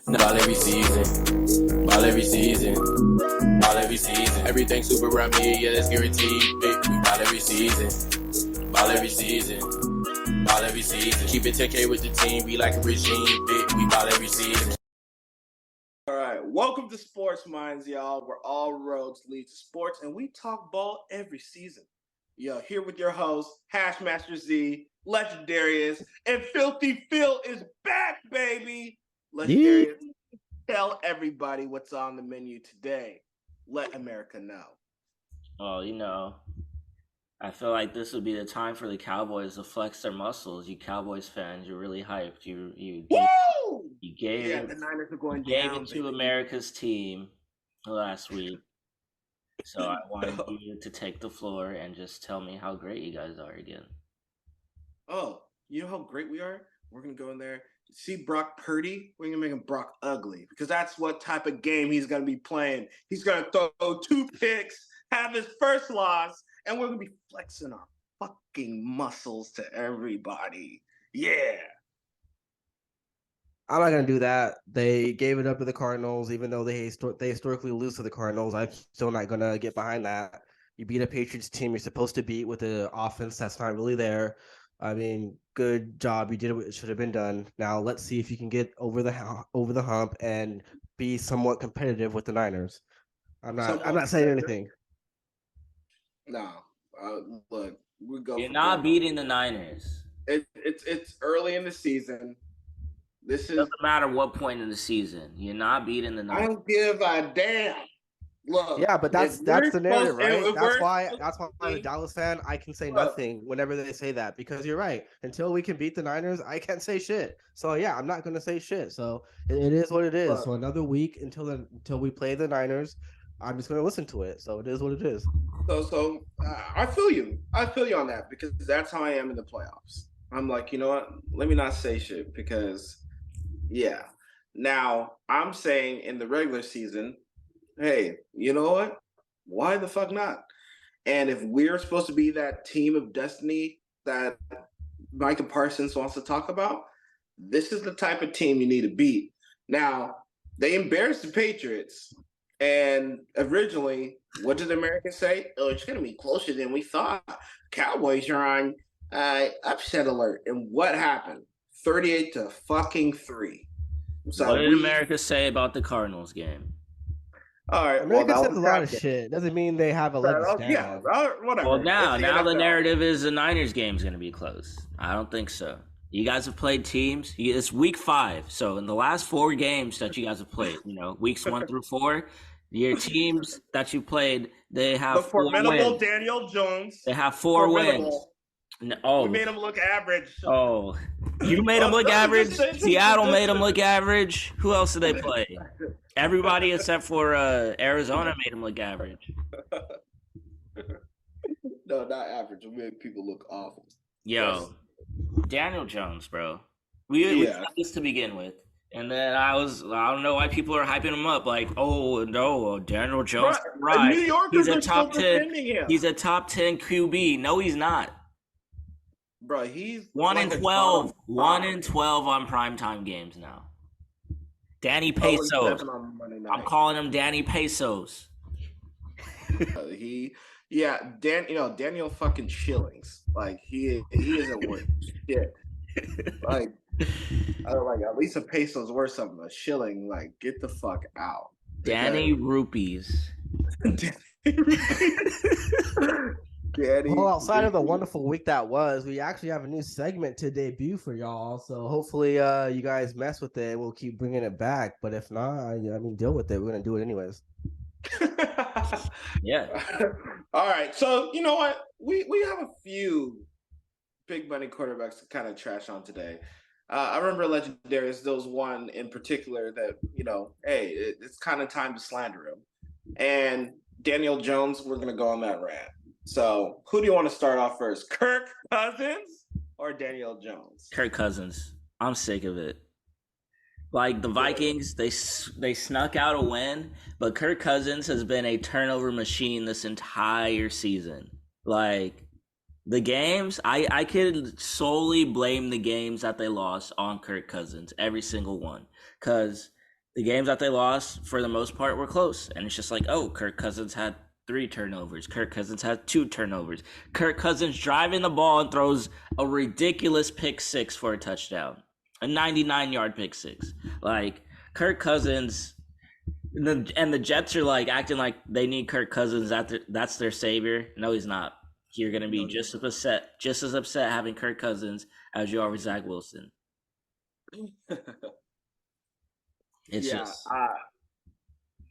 Ball every season. Ball every season. Ball every season. Everything super around me, yeah, that's guaranteed. Big, we ball every season. Ball every season. Ball every season. Keep it 10K with the team, be like a regime. Big, we ball every season. All right, welcome to Sports Minds, y'all, where all roads lead to sports, and we talk ball every season. Yo, here with your host, Hashmaster Z, Legendarius, and Filthy Phil is back, baby. Legendarius, tell everybody what's on the menu today. Let America know. Oh, I feel like this would be the time for the Cowboys to flex their muscles. You Cowboys fans, you're really hyped. You gave Yeah, it, the Niners are going gave down, it to baby. America's team last week. So I wanted you to take the floor and just tell me how great you guys are again. Oh, you know how great we are? We're going to go in there. See Brock Purdy? We're going to make him Brock ugly because that's what type of game he's going to be playing. He's going to throw 2 picks, have his first loss, and we're going to be flexing our fucking muscles to everybody. Yeah. I'm not gonna do that. They gave it up to the Cardinals, even though they historically lose to the Cardinals. I'm still not gonna get behind that. You beat a Patriots team you're supposed to beat with an offense that's not really there. I mean, good job. You did what should have been done. Now let's see if you can get over the hump and be somewhat competitive with the Niners. I'm not saying anything. No, look, we go. You're not beating the Niners. It's early in the season. This doesn't matter what point in the season. You're not beating the Niners. I don't give a damn. Look, yeah, but that's the narrative, right? That's why I'm a Dallas fan. I can say nothing whenever they say that because you're right. Until we can beat the Niners, I can't say shit. So yeah, I'm not gonna say shit. So it is what it is. So another week until we play the Niners, I'm just gonna listen to it. So it is what it is. So I feel you. I feel you on that because that's how I am in the playoffs. I'm like, you know what? Let me not say shit because, yeah. Now I'm saying in the regular season, hey, you know what? Why the fuck not? And if we're supposed to be that team of destiny that Micah Parsons wants to talk about, this is the type of team you need to beat. Now, they embarrassed the Patriots. And originally, what did America say? Oh, it's going to be closer than we thought. Cowboys are on upset alert. And what happened? 38-3. So what did America say about the Cardinals game? All right. America says a lot of shit. Doesn't mean they have a leg to stand on. Whatever. Well, now the narrative is the Niners game is going to be close. I don't think so. You guys have played teams. It's week 5. So in the last 4 games that you guys have played, weeks 1 through 4, your teams that you played, they have the formidable Daniel Jones. They have 4 wins. We made him look average. Oh, you made him look average? Seattle made him look average? Who else did they play? Everybody except for Arizona made him look average. No, not average. We made people look awful. Yo, Daniel Jones, bro. We had this to begin with. And then I don't know why people are hyping him up like, oh no, Daniel Jones, right? New Yorkers are still defending him. He's a top 10 QB. No, he's not. Bro, he's 1 in 12. 1 in 12 on primetime games now. Danny Pesos. I'm calling him Danny Pesos. Daniel fucking Shillings. Like he isn't worth shit. Like at least a peso's worth something. A shilling, like get the fuck out. Danny Rupees. Well, outside of the wonderful week that was, we actually have a new segment to debut for y'all. So hopefully you guys mess with it. We'll keep bringing it back. But if not, I mean, deal with it. We're going to do it anyways. Yeah. All right. So, you know what? We have a few big money quarterbacks to kind of trash on today. I remember Legendarius, there was one in particular that, hey, it's kind of time to slander him. And Daniel Jones, we're going to go on that rant. So, who do you want to start off first? Kirk Cousins or Daniel Jones? Kirk Cousins. I'm sick of it. Like the Vikings, they snuck out a win, but Kirk Cousins has been a turnover machine this entire season. Like the games, I could solely blame the games that they lost on Kirk Cousins, every single one. Because The games that they lost, for the most part, were close. And it's just like, oh, Kirk Cousins had 3 turnovers. Kirk Cousins had 2 turnovers. Kirk Cousins driving the ball and throws a ridiculous pick 6 for a touchdown. A 99-yard pick 6. Like, Kirk Cousins, and the Jets are like acting like they need Kirk Cousins. That's their savior. No, he's not. You're going to be just as upset having Kirk Cousins as you are with Zach Wilson. It's just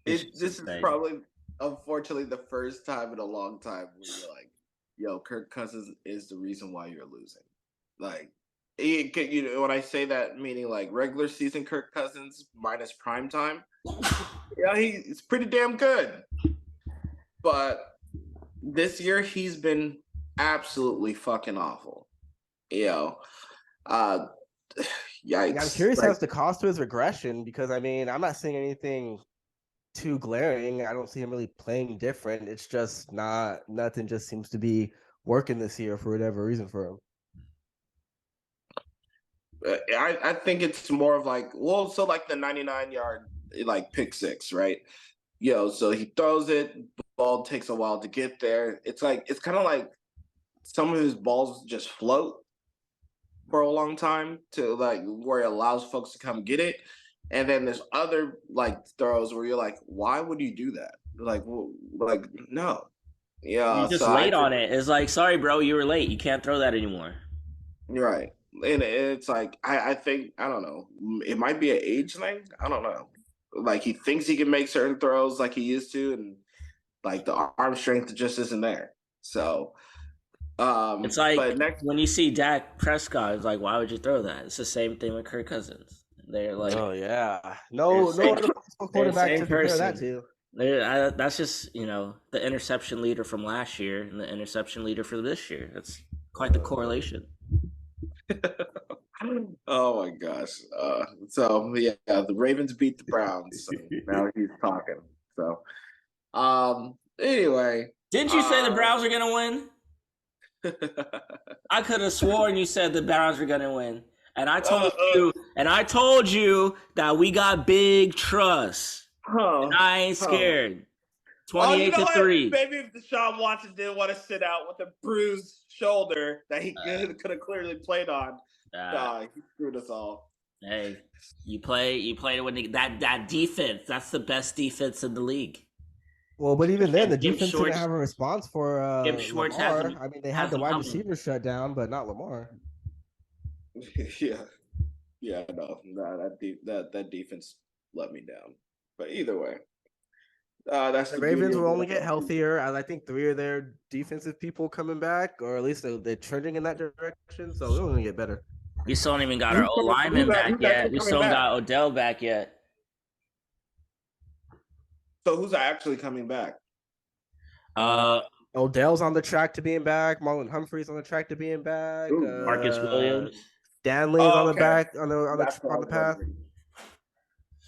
this is probably, unfortunately, the first time in a long time where you're like, yo, Kirk Cousins is the reason why you're losing. Like, when I say that, meaning like regular season Kirk Cousins minus prime time, yeah, he's pretty damn good. But this year he's been absolutely fucking awful. Yikes. I'm curious as to cost to his regression, because I mean, I'm not seeing anything too glaring. I don't see him really playing different. It's just nothing just seems to be working this year for whatever reason for him. I think it's more of like, so like the 99-yard like pick 6, right? So he throws it, ball takes a while to get there. It's kind of like some of his balls just float for a long time to like where it allows folks to come get it. And then there's other like throws where you're like, why would you do that? Like no. Yeah. You're just late on it. It's like, sorry, bro, you were late. You can't throw that anymore. You're right. And it's like, I think, I don't know, it might be an age thing. I don't know. Like he thinks he can make certain throws like he used to, and like the arm strength just isn't there. So it's like when you see Dak Prescott, it's like, why would you throw that? It's the same thing with Kirk Cousins. They're like, oh yeah, no quarterback to compare that to. That's just the interception leader from last year and the interception leader for this year. That's quite the correlation. Oh my gosh! So yeah, the Ravens beat the Browns. So now he's talking. So anyway, didn't you say the Browns are gonna win? I could have sworn you said the Browns were gonna win, and I told you that we got big trust. And I ain't scared. 28-3. Maybe if Deshaun Watson didn't want to sit out with a bruised shoulder that he could have clearly played on, he screwed us all. Hey, you play to win that defense. That's the best defense in the league. Well, but even then, the defense didn't have a response for Lamar. I mean, they had the wide receiver shut down, but not Lamar. Yeah, no, that defense let me down. But either way, that's the Ravens will only get healthier. I think 3 of their defensive people coming back, or at least they're trending in that direction. So it'll only get better. We still don't even got our old lineman back yet. We still haven't got Odell back yet. So who's actually coming back? Odell's on the track to being back. Marlon Humphrey's on the track to being back. Marcus Williams. Stanley's on the back on the path.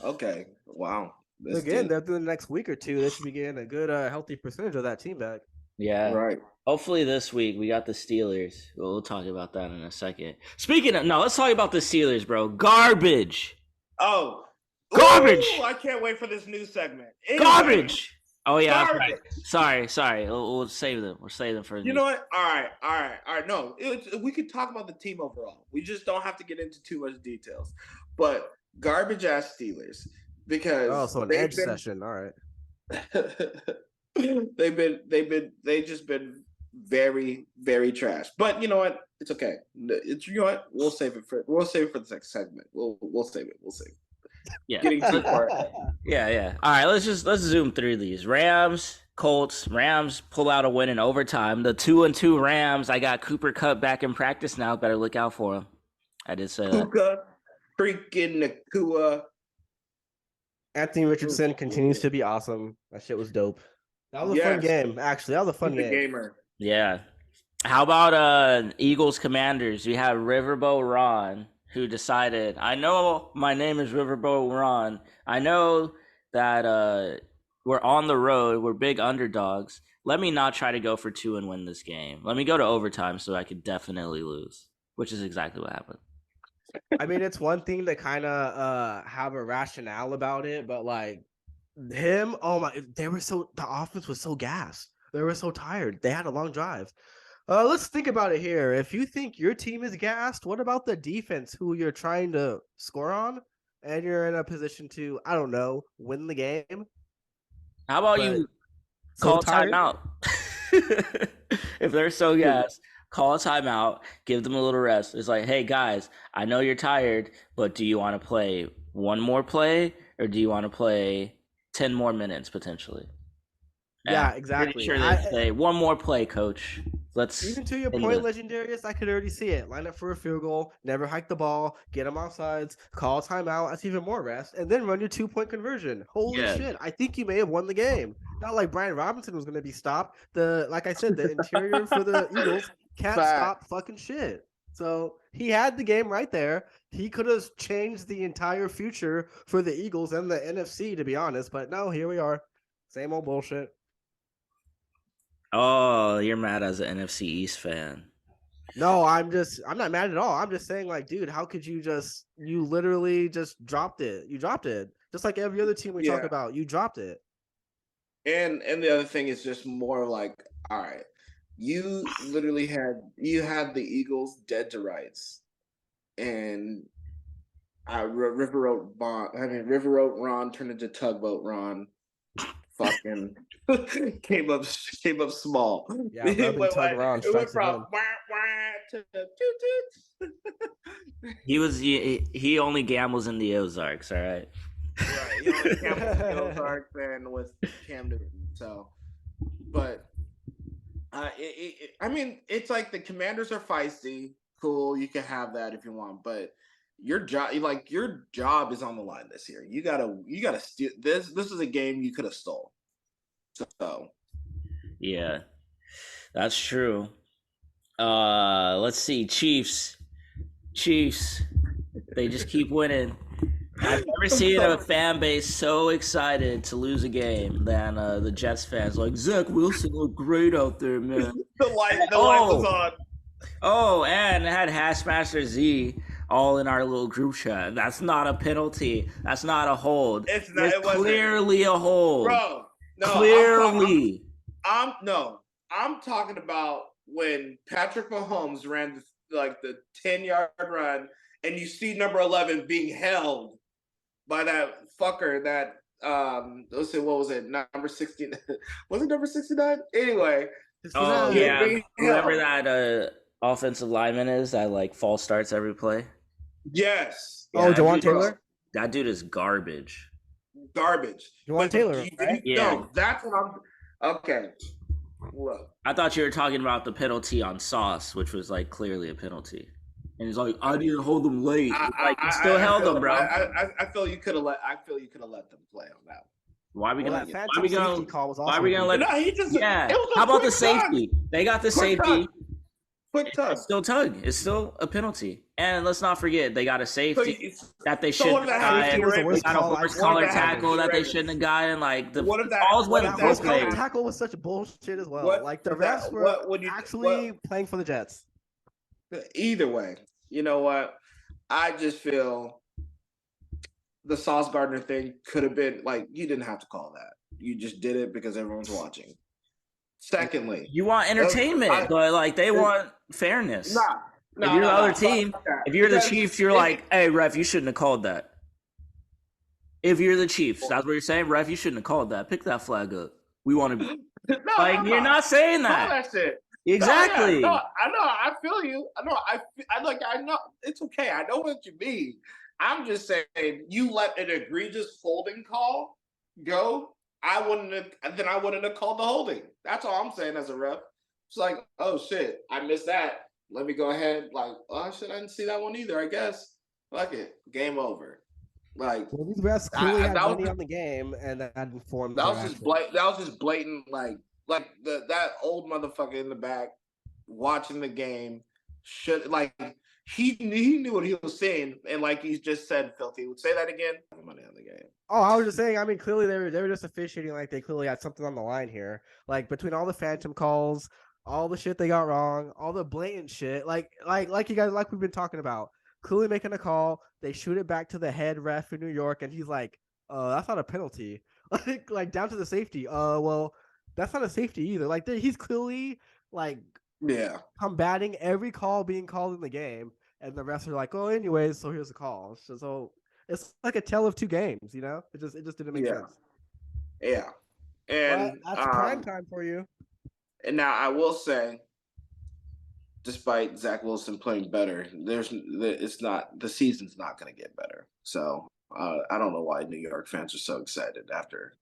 Okay. Wow. Again, they're through the next week or two. They should be getting a good, healthy percentage of that team back. Yeah. Right. Hopefully this week we got the Steelers. We'll talk about that in a second. Let's talk about the Steelers, bro. Garbage. Oh. Garbage. Ooh, I can't wait for this new segment. Anyway. Garbage. Oh yeah. Garbage. Sorry. We'll save them. We'll save them for. You know what? All right. No, we could talk about the team overall. We just don't have to get into too much details. But garbage ass Steelers, because so an edge session. All right. they've just been very, very trash. But you know what? It's okay. We'll save it for the next segment. We'll save it. Yeah. Getting too far. Yeah. All right, let's zoom through these. Rams, Colts. Rams pull out a win in overtime. The 2-2 Rams. I got Cooper Kupp back in practice now. Better look out for him. I did say that. Puka, freaking Nakua. Anthony Richardson continues to be awesome. That shit was dope. That was a fun game, actually. That was a fun game. Gamer. Yeah. How about Eagles Commanders? We have Riverboat Ron, who decided, I know my name is Riverboat Ron. I know that we're on the road. We're big underdogs. Let me not try to go for 2 and win this game. Let me go to overtime so I could definitely lose, which is exactly what happened. I mean, it's one thing to kind of have a rationale about it, but like him, oh my, the offense was so gassed. They were so tired. They had a long drive. Let's think about it here. If you think your team is gassed, what about the defense who you're trying to score on and you're in a position to, I don't know, win the game? How about But you so call a tired. timeout? If they're so gassed, call a timeout, give them a little rest. It's like, hey guys, I know you're tired, but do you want to play one more play or do you want to play 10 more minutes potentially? Yeah, I'm pretty exactly. sure they say one more play, coach. Let's Even to your end point, this. Legendarius, I could already see it. Line up for a field goal, never hike the ball, get them offsides, call a timeout, that's even more rest, and then run your 2-point conversion. Holy Yeah. shit. I think you may have won the game. Not like Brian Robinson was going to be stopped. Like I said, the interior for the Eagles can't Fact. stop fucking shit. So he had the game right there. He could have changed the entire future for the Eagles and the NFC, to be honest. But no, here we are. Same old bullshit. Oh, you're mad as an NFC East fan. No, I'm not mad at all. I'm just saying, like, dude, how could you literally just dropped it. You dropped it. Just like every other team we talk Yeah. about, you dropped it. And the other thing is just more like, all right, you literally had the Eagles dead to rights, and River Oak Ron turned into Tugboat Ron. Fucking came up small. Yeah, it went from wah, wah to toot toot. He only gambles in the Ozarks, all right? Right. He only gambled with the Ozarks and with Cam Newton. So, but I mean, it's like the Commanders are feisty. Cool, you can have that if you want, but your job is on the line this year. You gotta steal this. This is a game you could have stole. So Yeah, that's true. Let's see, Chiefs. They just keep winning. I've never seen a fan base so excited to lose a game than the Jets fans. Like, Zach Wilson looked great out there, man. the light was on. Oh, and it had Hashmaster Z all in our little group chat. That's not a penalty. That's not a hold. It's not. It wasn't. Clearly a hold. Bro, no. Clearly. I'm talking about when Patrick Mahomes ran the 10-yard run, and you see number 11 being held by that fucker that let's see, what was it, number 16? Was it number 69? Anyway. Oh yeah, whoever that offensive lineman is that like false starts every play. Yes. Oh, Jawan Taylor? That dude is garbage. Jawan Taylor, right? Yeah. No, that's what I'm okay. Look. I thought you were talking about the penalty on Sauce, which was like clearly a penalty. And he's like, I didn't hold them late. You still held them, bro. I feel you could have let them play on that. Why are we gonna? Why are we gonna let? No, he just. Yeah. How about the safety? They got the safety. Quick tug. It's still tug. It's still a penalty. And let's not forget, they got a safety that they shouldn't have gotten. They got a horse collar tackle that they shouldn't have gotten. Like the balls went both ways. Tackle was such bullshit as well. Like the refs were actually playing for the Jets. Either way, you know what? I just feel the Sauce Gardner thing could have been like, you didn't have to call that. You just did it because everyone's watching. Secondly, you want entertainment, but like they want fairness. If you're the other team, if you're the Chiefs, you're like, hey, ref, you shouldn't have called that. If you're the Chiefs, that's what you're saying, ref, you shouldn't have called that. Pick that flag up. We want to be you're not saying that. Call that shit. Exactly. No, I know. I feel you. I know. It's okay. I know what you mean. I'm just saying, you let an egregious holding call go. I wouldn't have called the holding. That's all I'm saying as a ref. It's like, oh shit, I missed that. Let me go ahead. Like, oh shit, I didn't see that one either. I guess. Fuck it. Game over. Like, well, these refs clearly had money on the game, and that informed. That was just blatant. Like that old motherfucker in the back watching the game should he knew what he was saying, and like he just said, filthy. Would say that again. Money on the game. Oh, I was just saying. I mean, clearly they were just officiating like they clearly had something on the line here. Like between all the phantom calls, all the shit they got wrong, all the blatant shit. Like you guys, like we've been talking about. clearly making a call. They shoot it back to the head ref in New York, and he's like, that's not a penalty. Like down to the safety. Well, that's not a safety either. Like he's clearly like Yeah. combating every call being called in the game, and the refs are like, oh, anyways, so here's the call. So it's like a tale of two games, you know? It just didn't make sense. Yeah. But And that's prime time for you. And now I will say, despite Zach Wilson playing better, the season's not going to get better. So I don't know why New York fans are so excited after,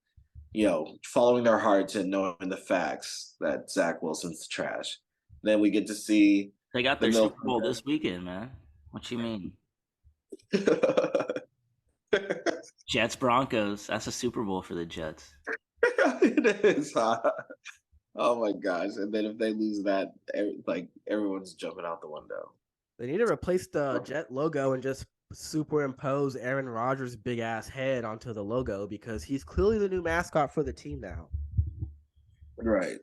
following their hearts and knowing the facts that Zach Wilson's trash. Then we get to see They got their Super Bowl this weekend, man. What you mean? Jets Broncos. That's a Super Bowl for the Jets. It is. Oh my gosh! And then if they lose that, everyone's jumping out the window. They need to replace the Jet logo and just superimpose Aaron Rodgers' big ass head onto the logo because he's clearly the new mascot for the team now. Right.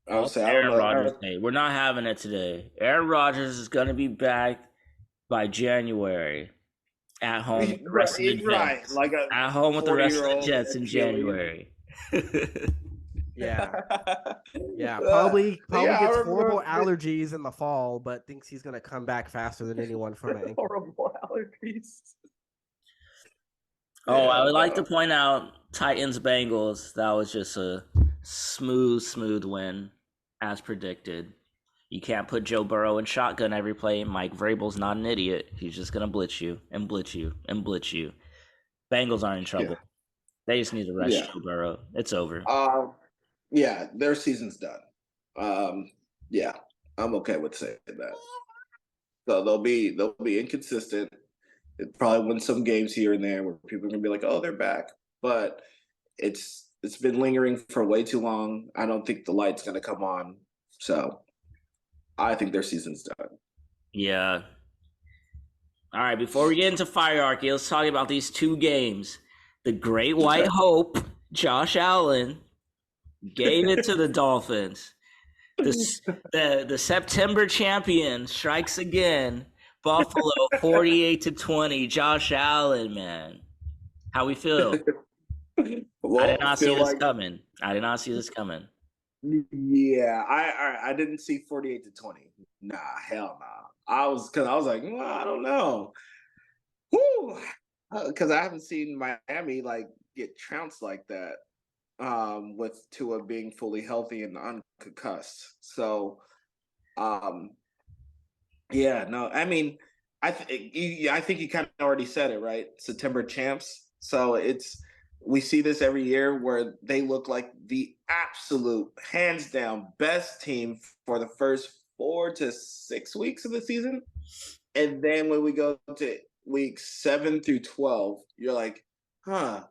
I'll say Aaron Rodgers. We're not having it today. Aaron Rodgers is going to be back by January at home with the rest of the Jets. Like at home with the rest of the Jets in January. Yeah, probably gets horrible allergies in the fall, but thinks he's gonna come back faster than anyone from it. Horrible allergies. Oh, I would like to point out Titans Bengals. That was just a smooth win, as predicted. You can't put Joe Burrow in shotgun every play. Mike Vrabel's not an idiot. He's just gonna blitz you and blitz you and blitz you. Bengals aren't in trouble. Yeah. They just need to rest Joe Burrow. It's over. Yeah, their season's done. Yeah, I'm okay with saying that. So they'll be inconsistent. They'll probably win some games here and there where people are gonna be like, "Oh, they're back," but it's been lingering for way too long. I don't think the light's gonna come on. So I think their season's done. Yeah. All right. Before we get into Fire-archy, let's talk about these two games. The Great White Hope, Josh Allen, gave it to the Dolphins. The September champion strikes again. Buffalo 48-20. Josh Allen, man. How we feel? Well, I did not see this coming. Yeah, I didn't see 48-20. Nah, hell nah. I was like, well, I don't know. Whoo, because I haven't seen Miami get trounced like that. With Tua being fully healthy and unconcussed. So, yeah, no, I mean, I think you kind of already said it, right? September champs. So we see this every year where they look like the absolute hands down best team for the first 4 to 6 weeks of the season. And then when we go to weeks 7 through 12, you're like, huh,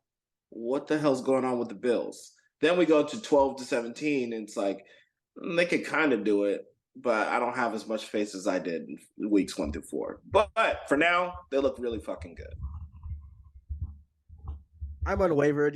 what the hell's going on with the Bills? Then we go to 12 to 17, and it's like, they could kind of do it, but I don't have as much faith as I did in weeks 1 through 4. But for now, they look really fucking good. I'm unwavered,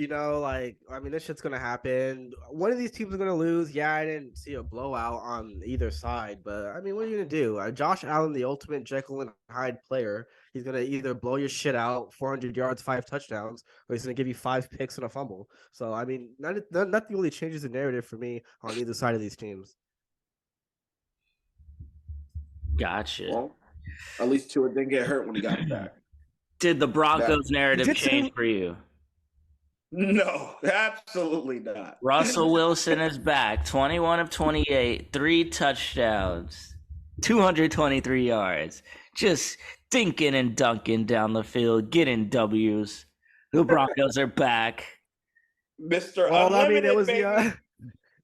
this shit's going to happen. One of these teams is going to lose. Yeah, I didn't see a blowout on either side, but, what are you going to do? Josh Allen, the ultimate Jekyll and Hyde player, he's going to either blow your shit out, 400 yards, 5 touchdowns, or he's going to give you 5 picks and a fumble. So, nothing really changes the narrative for me on either side of these teams. Gotcha. Well, at least Tua didn't get hurt when he got back. Did the Broncos narrative change for you? No, absolutely not. Russell Wilson is back, 21 of 28, 3 touchdowns, 223 yards, just dinking and dunking down the field, getting W's. The Broncos are back. Mr. Unlimited,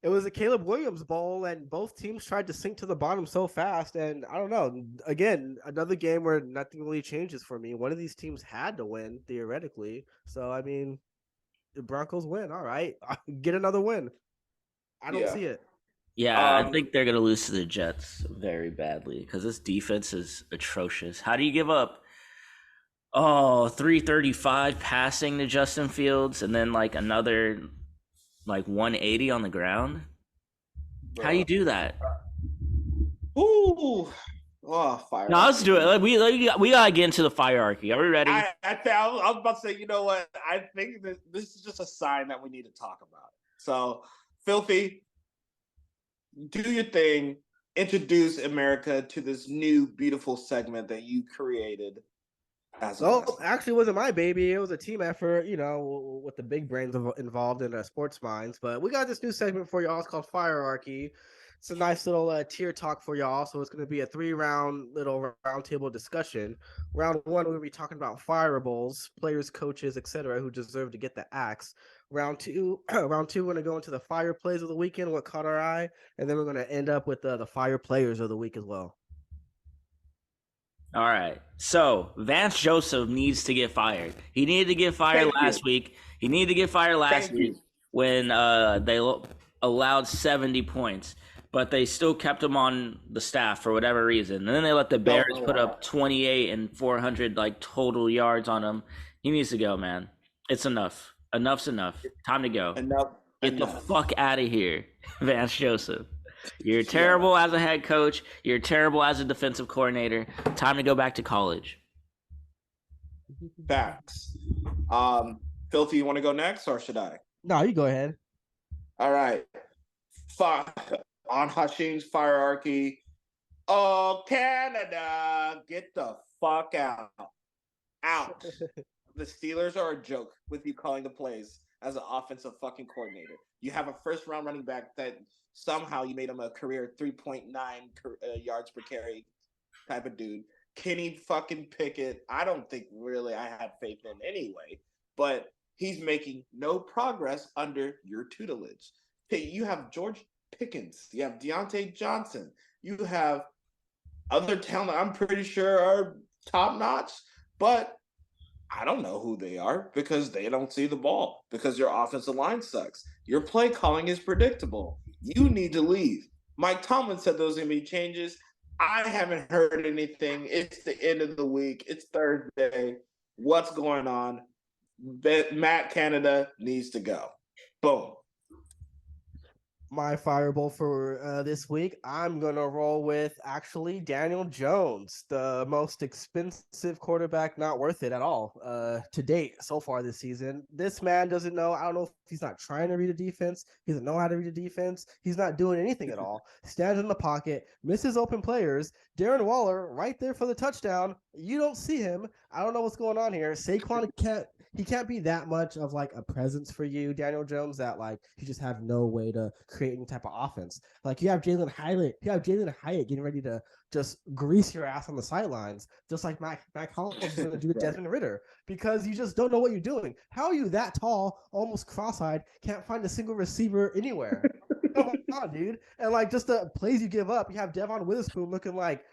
it was a Caleb Williams bowl, and both teams tried to sink to the bottom so fast. And I don't know. Again, another game where nothing really changes for me. One of these teams had to win theoretically. So the Broncos win. All right, get another win. I don't see it. Yeah, I think they're gonna lose to the Jets very badly because this defense is atrocious. How do you give up 335 passing to Justin Fields and then another 180 on the ground? How do you do that? Ooh, Oh, fire. No, let's do it. Like, we gotta get into the Fire-archy. Are we ready? I was about to say, you know what? I think that this is just a sign that we need to talk about. So, Filthy, do your thing. Introduce America to this new beautiful segment that you created. Actually, it wasn't my baby. It was a team effort, with the big brains involved in sports minds. But we got this new segment for y'all. It's called Fire-archy. It's a nice little tier talk for y'all. So it's going to be a 3-round little roundtable discussion. Round 1, we'll be talking about fireables, players, coaches, etc., who deserve to get the axe. Round 2, we're going to go into the fire plays of the weekend, what caught our eye, and then we're going to end up with the fire players of the week as well. All right. So Vance Joseph needs to get fired. He needed to get fired last week. He needed to get fired last week when they allowed 70 points, but they still kept him on the staff for whatever reason. And then they let the Bears put up 28 and 400 total yards on him. He needs to go, man. It's enough. Enough's enough. Time to go. Get the fuck out of here, Vance Joseph. You're terrible as a head coach. You're terrible as a defensive coordinator. Time to go back to college. Facts. Filthy, you want to go next or should I? No, you go ahead. All right. On Hashim's Fire-archy. Oh, Canada, get the fuck out. Out. The Steelers are a joke with you calling the plays as an offensive fucking coordinator. You have a first-round running back that somehow you made him a career 3.9 yards per carry type of dude. Kenny fucking Pickett, I don't think really I had faith in anyway, but he's making no progress under your tutelage. You have George Pickens, you have Deontay Johnson, you have other talent I'm pretty sure are top-notch, but I don't know who they are because they don't see the ball, because your offensive line sucks. Your play calling is predictable. You need to leave. Mike Tomlin said those are going to be changes. I haven't heard anything. It's the end of the week. It's Thursday. What's going on? Matt Canada needs to go. Boom. My fireball for this week, I'm going to roll with actually Daniel Jones, the most expensive quarterback, not worth it at all to date so far this season. This man doesn't know. I don't know if he's not trying to read a defense. He doesn't know how to read a defense. He's not doing anything at all. Stands in the pocket, misses open players. Darren Waller right there for the touchdown. You don't see him. I don't know what's going on here. Saquon can't be that much of a presence for you, Daniel Jones, that you just have no way to create any type of offense. You have Jalen Hyatt getting ready to just grease your ass on the sidelines, just like Mac Hollins is going to do with Desmond Ridder, because you just don't know what you're doing. How are you that tall, almost cross-eyed, can't find a single receiver anywhere? Come on, dude. And just the plays you give up, you have Devon Witherspoon looking like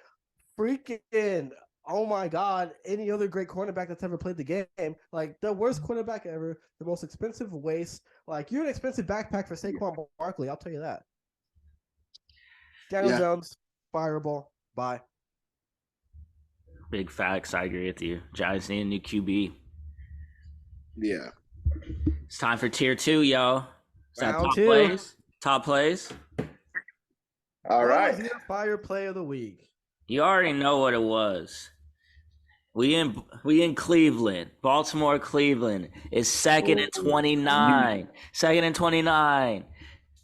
freaking oh my God, any other great cornerback that's ever played the game. The worst quarterback ever, the most expensive waste. You're an expensive backpack for Saquon Barkley, I'll tell you that. Daniel Jones, fireball, bye. Big facts, I agree with you. Giants need a new QB. Yeah. It's time for tier 2, yo. Is that Round top 2. plays? Top plays? All right. What was your fire play of the week? You already know what it was. We in Cleveland. Baltimore, Cleveland is second and 29. Second and 29.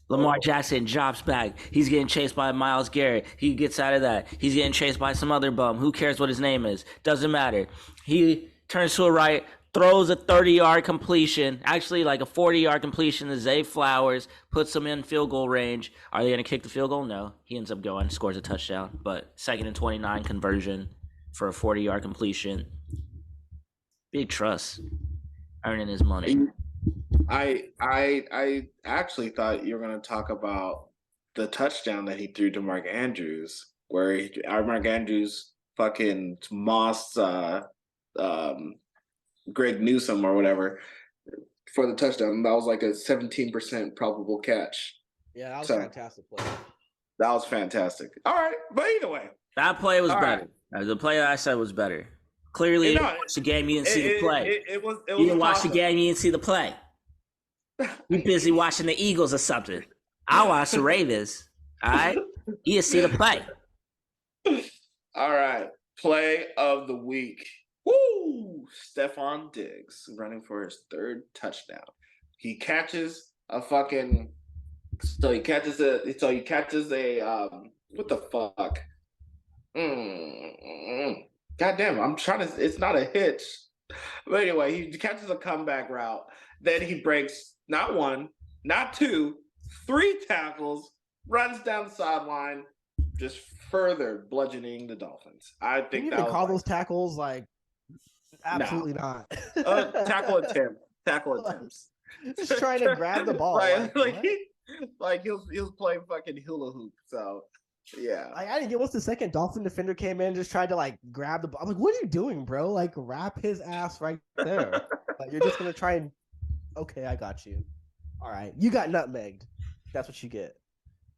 Lamar Jackson drops back. He's getting chased by Myles Garrett. He gets out of that. He's getting chased by some other bum. Who cares what his name is? Doesn't matter. He turns to the right, throws a 30-yard completion. Actually, a 40-yard completion to Zay Flowers. Puts him in field goal range. Are they going to kick the field goal? No. He ends up going, scores a touchdown. But second and 29 conversion for a 40-yard completion. Big trust. Earning his money. I actually thought you were going to talk about the touchdown that he threw to Mark Andrews, where Mark Andrews fucking mossed Greg Newsome or whatever for the touchdown. That was a 17% probable catch. Yeah, that was a fantastic play. That was fantastic. All right, but either way. That play was better. Right. The play that I said was better. Clearly, you didn't watch the game, you didn't see the play. You didn't watch the game, you didn't see the play. You're busy watching the Eagles or something. I watch the Ravens. All right? You didn't see the play. All right. Play of the week. Woo! Stephon Diggs running for his third touchdown. He catches a fucking. So he catches a. What the fuck? God damn! I'm trying to. It's not a hitch. But anyway, he catches a comeback route. Then he breaks not one, not two, three tackles. Runs down the sideline, just further bludgeoning the Dolphins. I Can think you that even was call those tackles? Like, no. absolutely not. Tackle attempts. Just trying to grab the ball. Like he was playing fucking hula hoop. So yeah. I didn't get once the second Dolphin defender came in, just tried to like grab the ball. I'm like, what are you doing, bro? Like, wrap his ass right there. Like, you're just gonna try and okay, I got you. All right, you got nutmegged. That's what you get.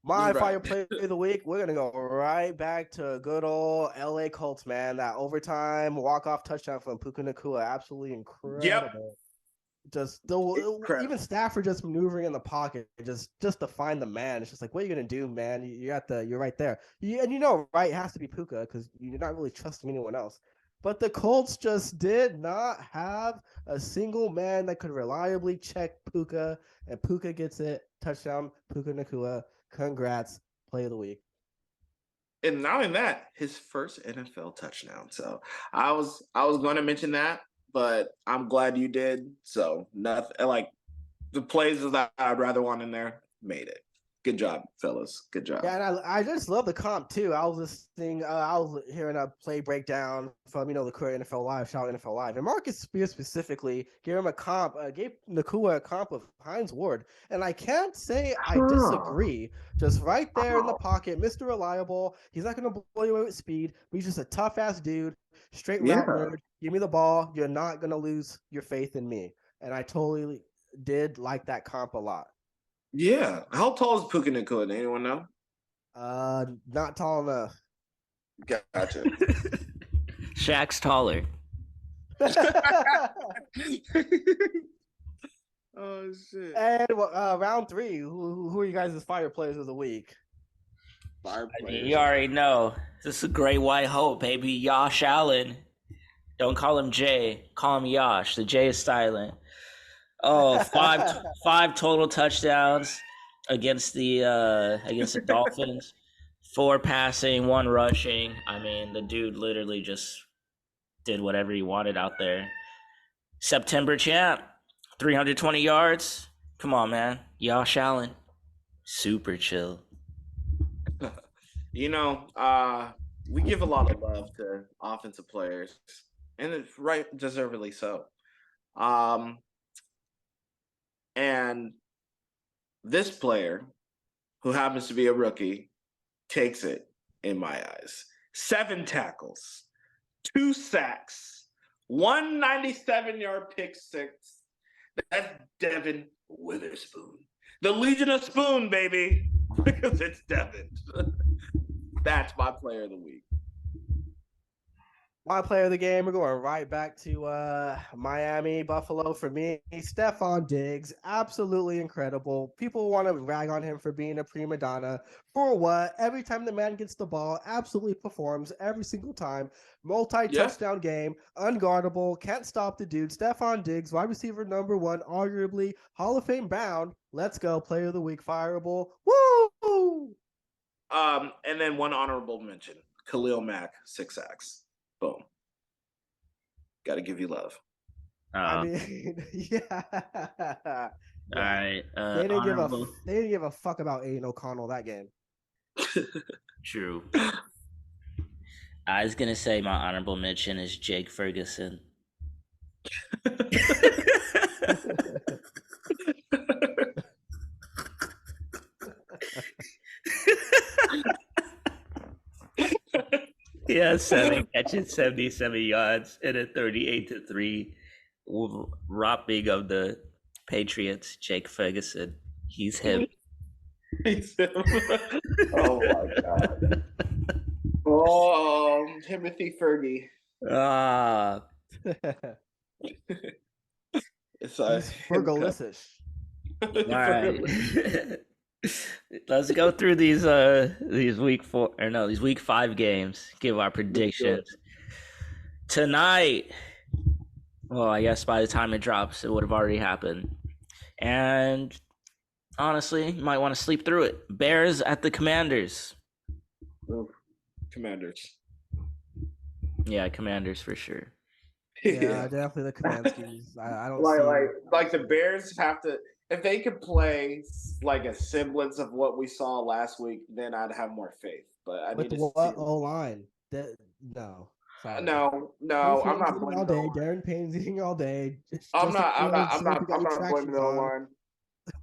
My Right. fire play of the week, we're gonna go right back to good old LA Colts, man. That overtime walk-off touchdown from Puka Nacua, absolutely incredible. Yep. Just Incredible. even Stafford just maneuvering in the pocket, just to find the man. It's just like, what are you gonna do, man? You're right there. And you know, right? It has to be Puka because you're not really trusting anyone else. But the Colts just did not have a single man that could reliably check Puka, and Puka gets it. Touchdown, Puka Nacua. Congrats, play of the week. And not only that, his first NFL touchdown. So I was going to mention that, but I'm glad you did. So nothing like the plays that I'd rather want in there made it. Good job, fellas. Good job. Yeah, and I just love the comp too. I was listening, I was hearing a play breakdown from the current NFL Live, shout out NFL Live, and Marcus Spears specifically gave him a comp, gave Nakua a comp of Hines Ward, and I can't say I disagree. Just right there in the pocket, Mr. Reliable. He's not going to blow you away with speed, but he's just a tough ass dude, straight route nerd. Give me the ball. You're not going to lose your faith in me, and I totally did like that comp a lot. Yeah. How tall is Puka Nacua? Anyone know? Not tall enough. Gotcha. Shaq's taller. Oh shit. And round 3, who are you guys' fire players of the week? Fire I mean, players. you already know. This is a great white hope, baby. Josh Allen. Don't call him Jay. Call him Josh. The J is silent. Oh, five total touchdowns against the Dolphins. 4 passing, 1 rushing. I mean, the dude literally just did whatever he wanted out there. September champ, 320 yards. Come on, man. Josh Allen. Super chill. We give a lot of love to offensive players, and it's right, deservedly so. And this player, who happens to be a rookie, takes it in my eyes. 7 tackles, 2 sacks, 197-yard pick six. That's Devin Witherspoon. The Legion of Spoon, baby. Because it's Devin. That's my player of the week. My player of the game, we're going right back to Miami, Buffalo for me. Stephon Diggs, absolutely incredible. People want to rag on him for being a prima donna. For what? Every time the man gets the ball, absolutely performs every single time. Multi-touchdown game, unguardable, can't stop the dude. Stephon Diggs, wide receiver number 1, arguably Hall of Fame bound. Let's go, player of the week, fireable. Woo! And then one honorable mention, Khalil Mack, 6 sacks. Boom. Got to give you love. I mean, yeah. All right. They didn't give a fuck about Aiden O'Connell that game. True. I was gonna say my honorable mention is Jake Ferguson. Yeah, 7 catches, 77 yards, and a 38-3 robbing of the Patriots. Jake Ferguson, he's him. Oh my god. Oh, Timothy Fergie. It's Fergalicious. All right. Let's go through these week 5 games. Give our predictions tonight. Well, I guess by the time it drops, it would have already happened. And honestly, you might want to sleep through it. Bears at the Commanders. Commanders. Yeah, Commanders for sure. Yeah, definitely the Comanskis. I don't like the Bears have to, if they could play like a semblance of what we saw last week, then I'd have more faith. But I with need the to see O line. No, sorry. no, Chase I'm Young's not eating blaming all day. the Darren Payne's eating all day. I'm Justin not Fields got blaming the retractions on. line.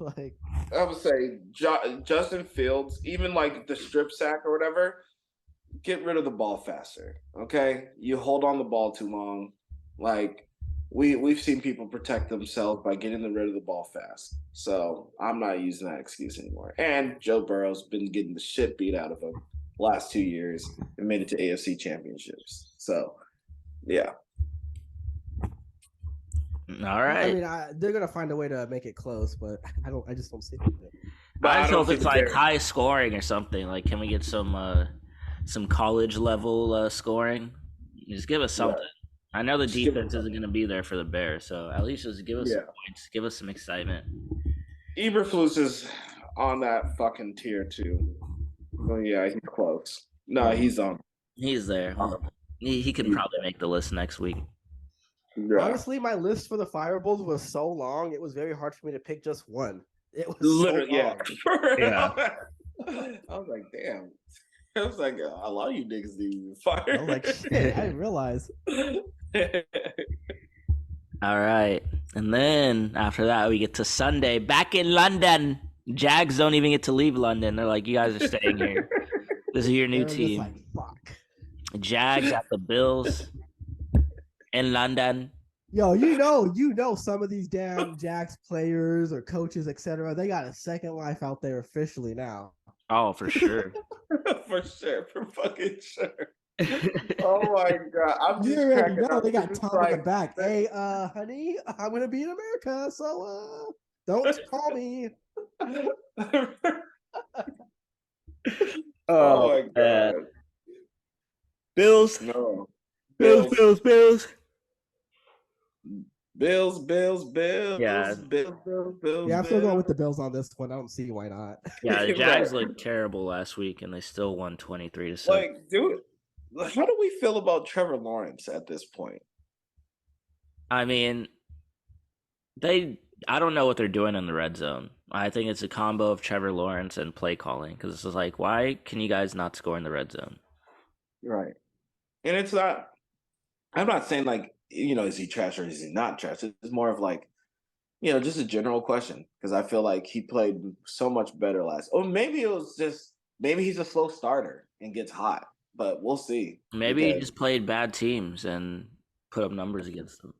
Like, I would say Justin Fields, even like the strip sack or whatever, get rid of the ball faster. Okay, you hold on the ball too long. Like we've seen people protect themselves by getting rid of the ball fast. So I'm not using that excuse anymore. And Joe Burrow's been getting the shit beat out of him last 2 years and made it to AFC championships. So yeah. All right. I mean, they're gonna find a way to make it close, but I just don't see it. I hope it's like high scoring or something. Like, can we get some college level scoring? Just give us something. I know the defense isn't going to be there for the Bears, so at least just give us some points, give us some excitement. Eberflus is on that fucking tier too. Well, yeah, he's close. No, he's on. He's there. He could probably make the list next week. Yeah. Honestly, my list for the Fireballs was so long; it was very hard for me to pick just one. It was literally so long. yeah. I was like, damn. I was like, a lot of you niggas do fire. I was like, shit, I didn't realize. All right. And then after that, we get to Sunday back in London. Jags don't even get to leave London. They're like, you guys are staying here. This is your new team. Like, fuck. Jags at the Bills in London. Yo, you know, some of these damn Jags players or coaches, etc. They got a second life out there officially now. Oh, for sure. For fucking sure. Oh my god, I'm just already know they got Tom like, in the back. Hey, honey, I'm gonna be in America, so don't call me. Oh my god. Bills. No. Bills. Yeah. Bills. Yeah, I'm still going with the Bills on this one. I don't see why not. Yeah, the Jags looked terrible last week, and they still won 23-7. Like, dude, how do we feel about Trevor Lawrence at this point? I mean, I don't know what they're doing in the red zone. I think it's a combo of Trevor Lawrence and play calling, because it's like, why can you guys not score in the red zone? Right. And it's not, I'm not saying like, is he trash or is he not trash? It's more of like, just a general question, because I feel like he played so much better last. Or maybe he's a slow starter and gets hot, but we'll see. Maybe he just played bad teams and put up numbers against them.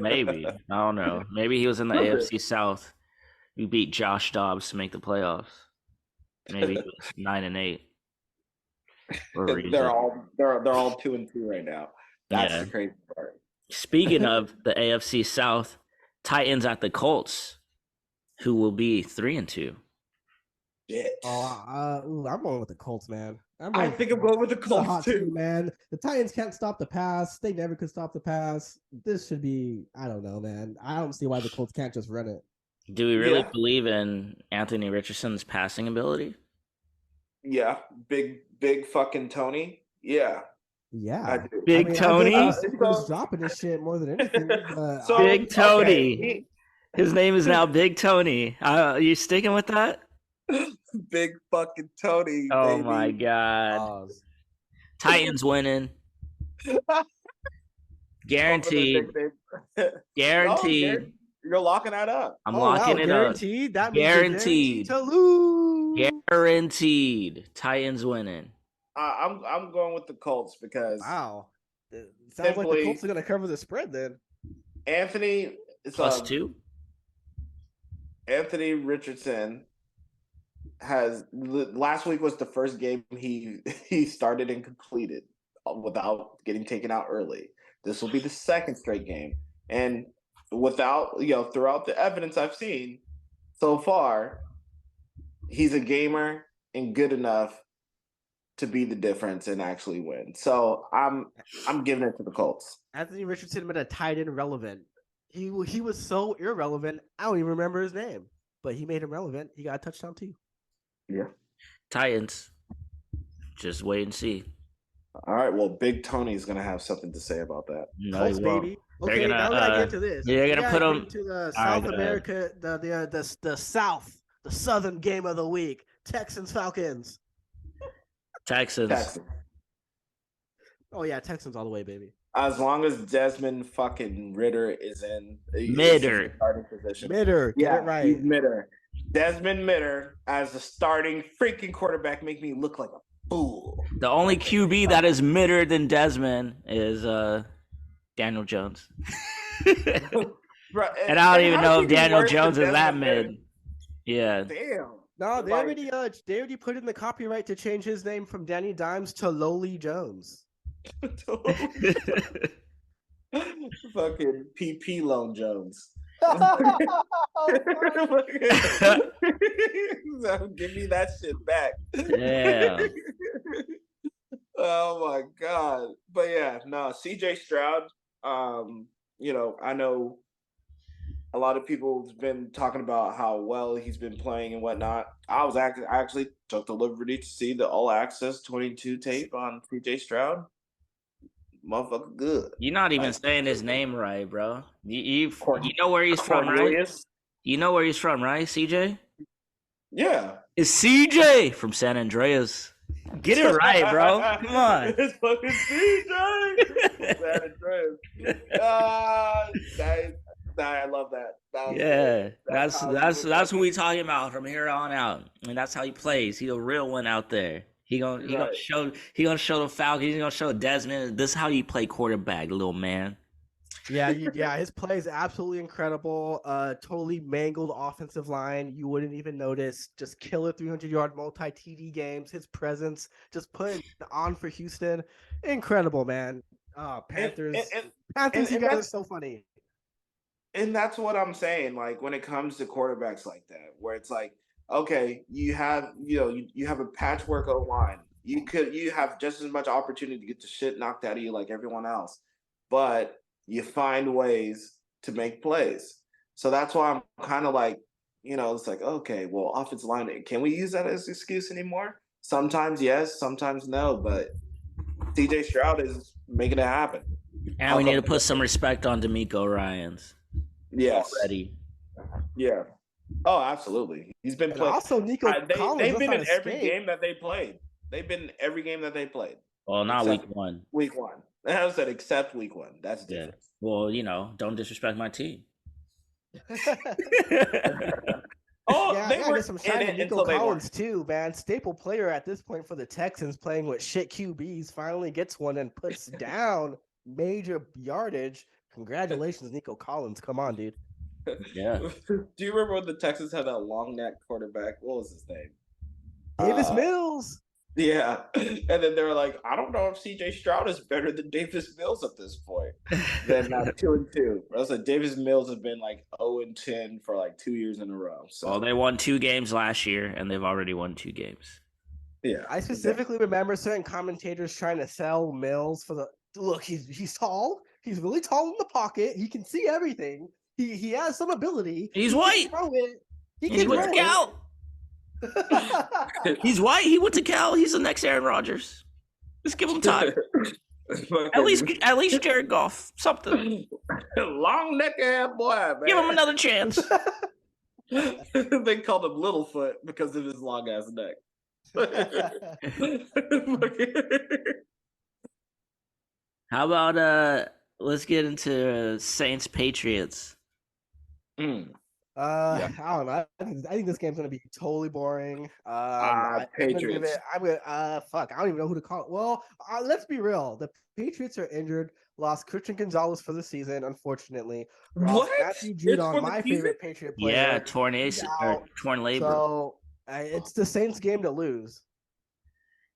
Maybe. I don't know. Maybe he was in the AFC South. We beat Josh Dobbs to make the playoffs. Maybe he was 9-8. They're all 2-2 right now. That's the crazy part. Speaking of the AFC South, Titans at the Colts, who will be 3-2. Shit. I'm going with the Colts, man. I think I'm going with the Colts too, man. The Titans can't stop the pass. They never could stop the pass. This should be, I don't know, man. I don't see why the Colts can't just run it. Do we really believe in Anthony Richardson's passing ability? Yeah, big fucking Tony. Yeah. Yeah, Big Tony. He's dropping this shit more than anything. Big Tony. Okay. His name is now Big Tony. You sticking with that? Big fucking Tony. Oh baby. My god. Titans winning. Guaranteed. Guaranteed. You're locking that up. I'm locking it guaranteed? Up. That means guaranteed. To lose. Guaranteed. Titans winning. I'm going with the Colts because it sounds like the Colts are going to cover the spread then. Anthony +2. Anthony Richardson last week was the first game he started and completed without getting taken out early. This will be the second straight game, and without throughout the evidence I've seen so far, he's a gamer and good enough to be the difference and actually win. So I'm giving it to the Colts. Anthony Richardson made a tight end relevant. He was so irrelevant. I don't even remember his name, but he made him relevant. He got a touchdown too. Yeah. Titans. Just wait and see. All right. Well, Big Tony's gonna have something to say about that. No, Colts, he won't. baby. Okay, now we gotta get to this. They're gonna put him to the right, South America, the South, the Southern game of the week. Texans Falcons. Texans. Oh yeah, Texans all the way, baby. As long as Desmond fucking Ritter is in Mitter. starting position. Mitter, get it right. He's Mitter. Desmond Mitter as the starting freaking quarterback make me look like a fool. The only QB that is midder than Desmond is Daniel Jones. Bro, and I don't even know if Daniel Jones is that mid. Yeah. Damn. No, they already put in the copyright to change his name from Danny Dimes to Lowly Jones. Fucking PP Loan Jones. So give me that shit back. Yeah. Oh my god. But yeah, no, CJ Stroud, you know, I know a lot of people have been talking about how well he's been playing and whatnot. I actually took the liberty to see the All Access 22 tape on CJ Stroud. Motherfucker, good. You're not even saying his name right, bro. You know where he's from, right? You know where he's from, right, CJ? Yeah. It's CJ from San Andreas. Get it right, bro. Come on. It's fucking CJ. San Andreas. I love that. Yeah, that's who we talking about from here on out, and that's how he plays. He's a real one out there. He gonna show the Falcons. He's gonna show Desmond. This is how you play quarterback, little man. Yeah, his play is absolutely incredible. Totally mangled offensive line. You wouldn't even notice. Just killer 300-yard multi-TD games. His presence, just put it on for Houston. Incredible, man. Panthers. Panthers, you guys are so funny. And that's what I'm saying. Like when it comes to quarterbacks like that, where it's like, okay, you have a patchwork O line. You have just as much opportunity to get the shit knocked out of you like everyone else, but you find ways to make plays. So that's why I'm kind of like, it's like, okay, well, offensive line, can we use that as an excuse anymore? Sometimes yes, sometimes no, but CJ Stroud is making it happen. And we need to put some respect on D'Amico Ryans. Yes. Already. Yeah. Oh, absolutely. He's been playing. Also, Nico Collins. They've been in every game that they played. They've been in every game that they played. Well, not week one. Week one. I said except week one. That's different. Yeah. Well, don't disrespect my team. They were some shiny Nico Collins too, man. Staple player at this point for the Texans, playing with shit QBs. Finally gets one and puts down major yardage. Congratulations, Nico Collins. Come on, dude. Yeah. Do you remember when the Texans had that long neck quarterback? What was his name? Davis Mills. Yeah. And then they were like, I don't know if CJ Stroud is better than Davis Mills at this point. Then 2-2. I was like, Davis Mills has been like 0-10 for like 2 years in a row. So well, they won 2 games last year, and they've already won 2 games. Yeah. I specifically remember certain commentators trying to sell Mills for the look. He's tall. He's really tall in the pocket. He can see everything. He has some ability. He's white. He went to Cal. He's white. He went to Cal. He's the next Aaron Rodgers. Just give him time. at least Jared Goff. Something. Long neck ass boy, man. Give him another chance. They called him Littlefoot because of his long ass neck. How about let's get into Saints Patriots. I don't know. I think this game's gonna be totally boring. Patriots. I don't even know who to call it. Well, let's be real. The Patriots are injured. Lost Christian Gonzalez for the season, unfortunately. What? Matthew Judon, my favorite Patriot player. Yeah, torn labor. So it's the Saints' game to lose.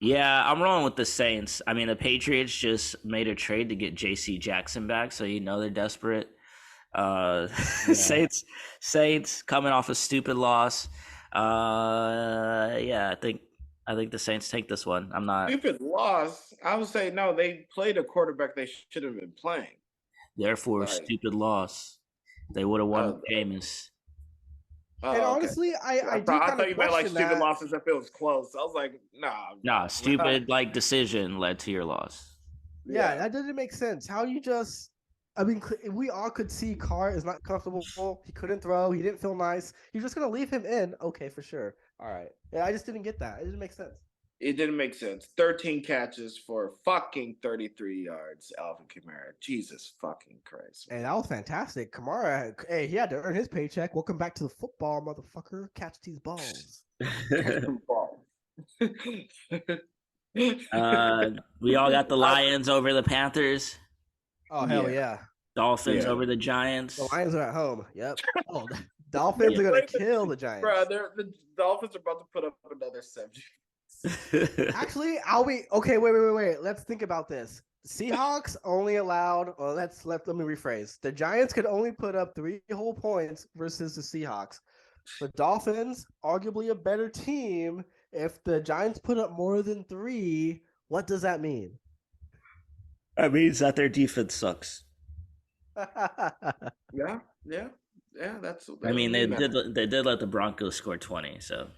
Yeah, I'm rolling with the Saints. I mean, the Patriots just made a trade to get J.C. Jackson back, so they're desperate. Saints coming off a stupid loss. Yeah, I think the Saints take this one. I'm not. Stupid loss. I would say no. They played a quarterback they should have been playing. Therefore, Like, stupid loss. They would have won oh, with Jameis. And okay. honestly, I do I kind thought of you meant like question stupid that. losses if it was close. I was like, nah. Nah, stupid like decision led to your loss. Yeah, that doesn't make sense. How you just, I mean, we all could see Carr is not comfortable. He couldn't throw. He didn't feel nice. You're just going to leave him in. Okay, for sure. All right. Yeah, I just didn't get that. It didn't make sense. It didn't make sense. 13 catches for fucking 33 yards, Alvin Kamara. Jesus fucking Christ. And that was fantastic. Kamara, hey, he had to earn his paycheck. Welcome back to the football, motherfucker. Catch these balls. We all got the Lions over the Panthers. Oh, hell yeah. Dolphins over the Giants. The Lions are at home. Yep. Oh, the Dolphins are going to kill the Giants. Bro, the Dolphins are about to put up another 70. Actually, I'll be okay. Wait. Let's think about this. Seahawks only allowed. Well, let me rephrase. The Giants could only put up 3 whole points versus the Seahawks. The Dolphins, arguably a better team. If the Giants put up more than 3, what does that mean? That means that their defense sucks. Yeah. That's I mean, they did let the Broncos score 20, so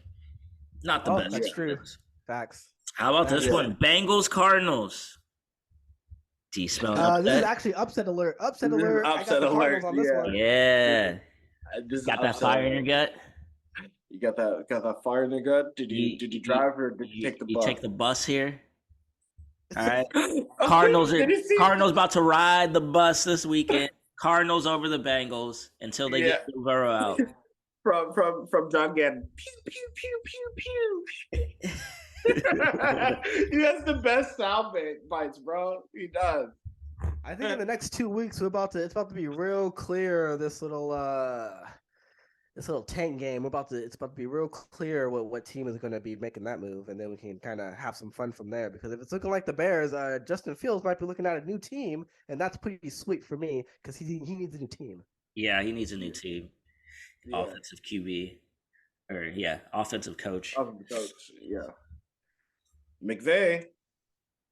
not the best. That's true. Facts. How about this one? Bengals Cardinals. Do you smell upset? This is actually upset alert. Upset alert. Upset alert. On this one. Yeah. Got that fire in your gut? You got that fire in your gut? Did you drive or did you take the bus? You take the bus here? All right. Cardinals about to ride the bus this weekend. Cardinals over the Bengals until they get Burrow out. From John Gannon. Pew pew pew pew pew. He has the best sound bites, bro. He does. I think in the next 2 weeks it's about to be real clear. This little tank game. It's about to be real clear what team is going to be making that move, and then we can kind of have some fun from there. Because if it's looking like the Bears, Justin Fields might be looking at a new team, and that's pretty sweet for me because he needs a new team. Yeah, he needs a new team. Yeah. Offensive QB, offensive coach. Yeah. McVay.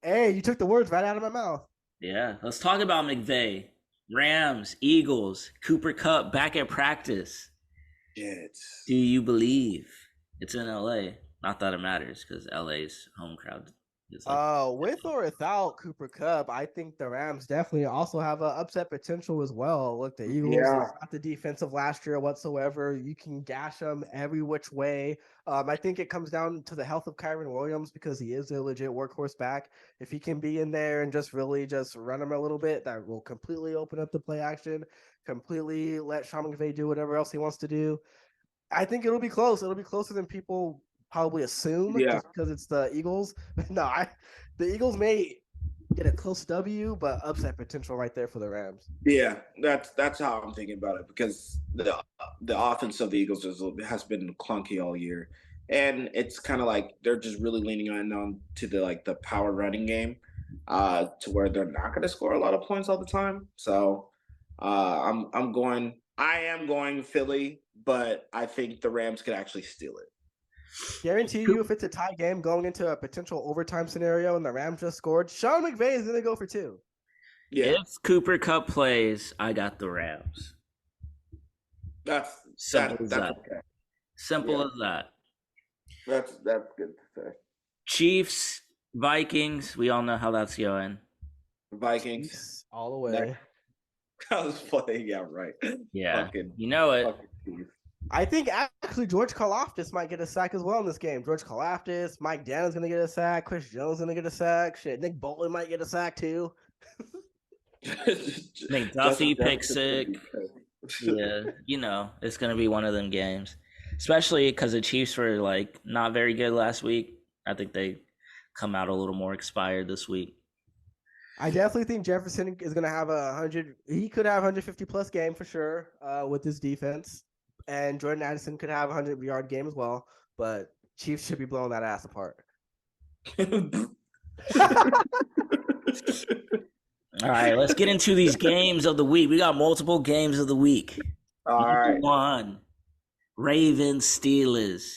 Hey, you took the words right out of my mouth. Yeah, let's talk about McVay. Rams, Eagles, Cooper Kupp back at practice. Jets. Do you believe it's in LA? Not that it matters because LA's home crowd is with or without Cooper Kupp, I think the Rams definitely also have an upset potential as well. Look, the Eagles is not the defensive last year whatsoever. You can gash them every which way. I think it comes down to the health of Kyron Williams because he is a legit workhorse back. If he can be in there and just really just run him a little bit, that will completely open up the play action, completely let Sean McVay do whatever else he wants to do. I think it'll be close. It'll be closer than people probably assume just because it's the Eagles. No, the Eagles may get a close W, but upset potential right there for the Rams. Yeah, that's how I'm thinking about it because the offense of the Eagles has been clunky all year, and it's kind of like they're just really leaning on to the power running game, to where they're not going to score a lot of points all the time. So, I am going Philly, but I think the Rams could actually steal it. Guarantee you, if it's a tie game going into a potential overtime scenario and the Rams just scored, Sean McVay is going to go for 2. Yeah. If Cooper Kupp plays, I got the Rams. That's simple as that. Okay. Simple as that. That's good to say. Chiefs, Vikings. We all know how that's going. Vikings all the way. I was playing. Yeah, right. Yeah, you know it. I think actually George Karlaftis might get a sack as well in this game. George Karlaftis, Mike Daniels going to get a sack. Chris Jones going to get a sack. Shit, Nick Bolton might get a sack too. McDuffie pick sick. Yeah, it's going to be one of them games. Especially because the Chiefs were not very good last week. I think they come out a little more expired this week. I definitely think Jefferson is going to have 100. He could have 150 plus game for sure with his defense. And Jordan Addison could have a 100-yard game as well, but Chiefs should be blowing that ass apart. All right, let's get into these games of the week. We got multiple games of the week. All right. 1. Ravens Steelers.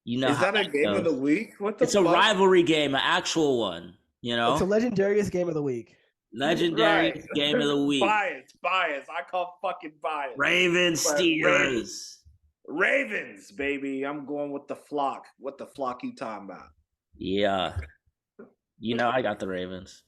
You know Is how that a game of the goes. week? What the It's a fuck? rivalry game, an actual one. You It's a know, legendarious game of the week. legendary Right. game of the week. Bias. I call fucking bias. Ravens But Steelers. Ravens, baby. I'm going with the flock. What the flock you talking about? Yeah, you know I got the Ravens.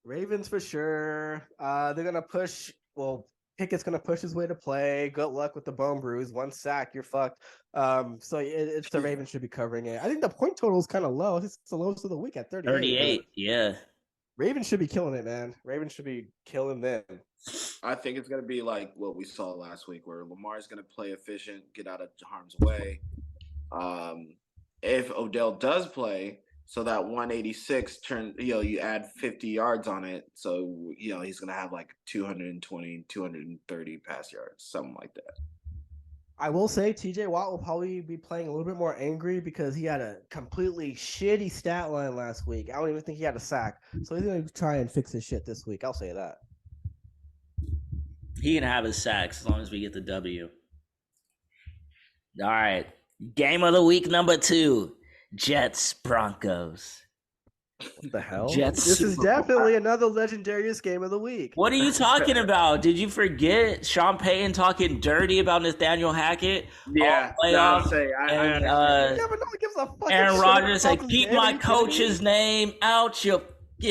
Ravens for sure. They're gonna push. Well, Pickett's gonna push his way to play. Good luck with the bone bruise. 1 sack, you're fucked. So it's the Ravens should be covering it. I think the point total is kind of low. It's the lowest of the week at 38. 38. Yeah. Ravens should be killing it, man. Ravens should be killing them. I think it's going to be like what we saw last week, where Lamar's going to play efficient, get out of harm's way. If Odell does play, so that 186 you add 50 yards on it, so he's going to have like 220, 230 pass yards, something like that. I will say TJ Watt will probably be playing a little bit more angry because he had a completely shitty stat line last week. I don't even think he had a sack. So he's going to try and fix his shit this week. I'll say that. He can have his sacks as long as we get the W. All right. Game of the week number 2. Jets Broncos. What the hell? Jets This is Super Bowl. definitely another legendarious game of the week. What are you talking about? Did you forget Sean Payton talking dirty about Nathaniel Hackett? Yeah, playoffs, I'll say. I and understand. Yeah, but no one gives a fucking Aaron shit Rodgers about said, this "Keep game. my Are you kidding me? coach's name out your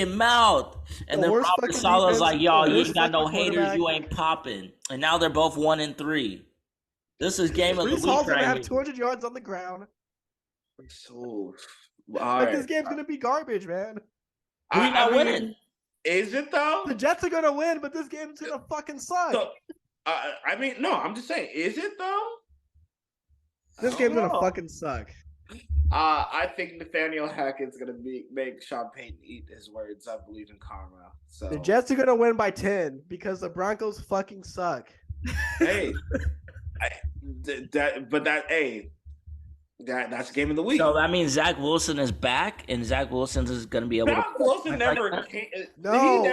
mouth." And The then worst Robert fucking Saleh's defense, like, "Y'all, the you worst ain't got no fucking haters. quarterback. You ain't popping." And now they're both 1-3. This is game of the Brees week Hall's gonna right have here. 200 yards on the ground. So, Like this game's gonna be garbage, man. Who you not winning? Is it though? The Jets are gonna win, but this game's gonna fucking suck. So, no, I'm just saying, is it though? This I game's don't gonna know. fucking suck. I think Nathaniel Hackett's gonna make Sean Payton eat his words. I believe in karma. So The Jets are gonna win by 10 because the Broncos fucking suck. hey, that's game of the week. So that means Zach Wilson is back, and Zach Wilson is going to be able Zach to. Wilson never came. No,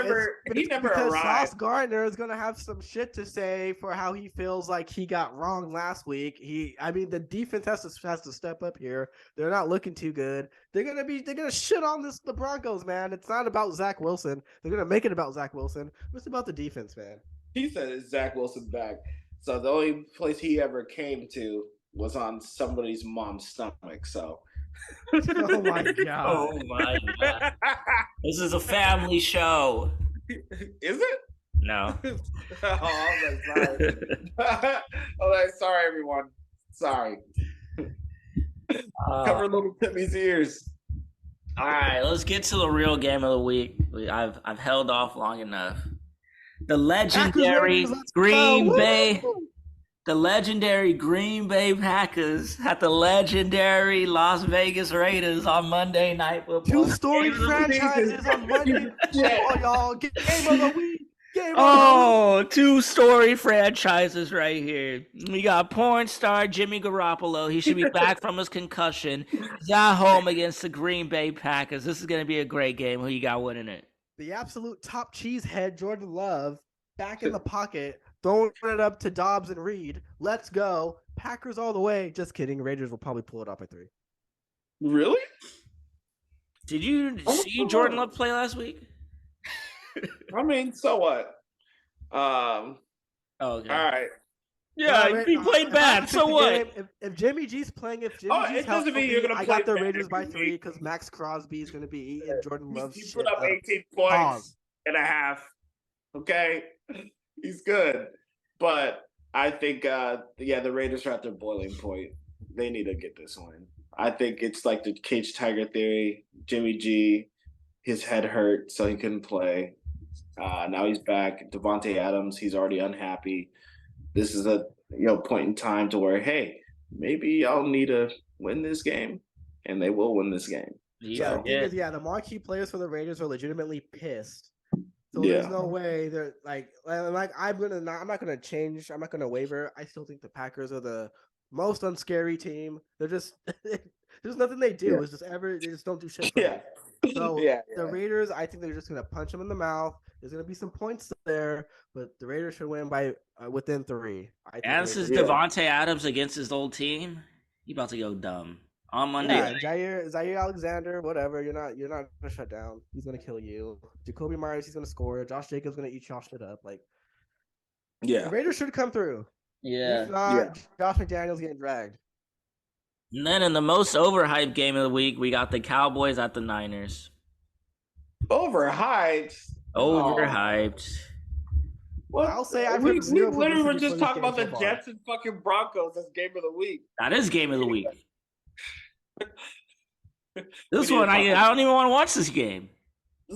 he never because arrived. Sauce Gardner is gonna have some shit to say for how he feels like he got wrong last week. The defense has to step up here. They're not looking too good. They're gonna shit on the Broncos, man. It's not about Zach Wilson. They're gonna make it about Zach Wilson. It's about the defense, man. He said it's Zach Wilson back. So the only place he ever came to was on somebody's mom's stomach. So. Oh my god. Oh my god! This is a family show. Is it? No. I'm sorry. I'm sorry, everyone. Sorry. Cover little Timmy's ears. All right, let's get to the real game of the week. I've held off long enough. The legendary Green Bay. The legendary Green Bay Packers at the legendary Las Vegas Raiders on Monday Night Football. 2-story franchises on Monday. Oh, y'all, game of the week. Oh, 2-story franchises right here. We got porn star Jimmy Garoppolo. He should be back from his concussion. He's at home against the Green Bay Packers. This is going to be a great game. Who you got winning it? The absolute top cheesehead, Jordan Love, back in the pocket. Throwing it up to Dobbs and Reed. Let's go. Packers all the way. Just kidding. Raiders will probably pull it off by 3. Really? Did you see Jordan Love play last week? I mean, so what? Okay. All right. Yeah, he played bad. So what? If Jimmy G's playing, if Jimmy G's it doesn't mean you're gonna I play got the bad Raiders by every 3 week. because Max Crosby is going to be eating Jordan Love's He shit put up up. 18 points and a half. Okay? He's good. But I think, the Raiders are at their boiling point. They need to get this win. I think it's like the Cage Tiger theory. Jimmy G, his head hurt, so he couldn't play. Now he's back. Devontae Adams, he's already unhappy. This is a point in time to where, hey, maybe y'all need to win this game, and they will win this game. Yeah, the marquee players for the Raiders are legitimately pissed. So Yeah. there's no way they're like I'm not gonna change. I'm not gonna waver. I still think the Packers are the most unscary team. They're just there's nothing they do. Yeah. It's just they just don't do shit. For Yeah. me. So Yeah, the Raiders, I think they're just gonna punch them in the mouth. There's gonna be some points there, but the Raiders should win by within 3. I think And the this is Raiders. Yeah. Devontae Adams against his old team. He about to go dumb on Monday. Yeah, and Zaire Alexander, whatever. You're not gonna shut down. He's gonna kill you. Jacoby Myers, he's gonna score. Josh Jacobs gonna eat y'all shit up. Like the Raiders should come through. Yeah. If not, Josh McDaniels getting dragged. And then in the most overhyped game of the week, we got the Cowboys at the Niners. Overhyped. Overhyped. What? I'll say I've we heard zero literally were publicity for just this talking game about so the far. Jets and fucking Broncos as game of the week. That is game of the week. We This need one, to I talk- don't even want to watch this game.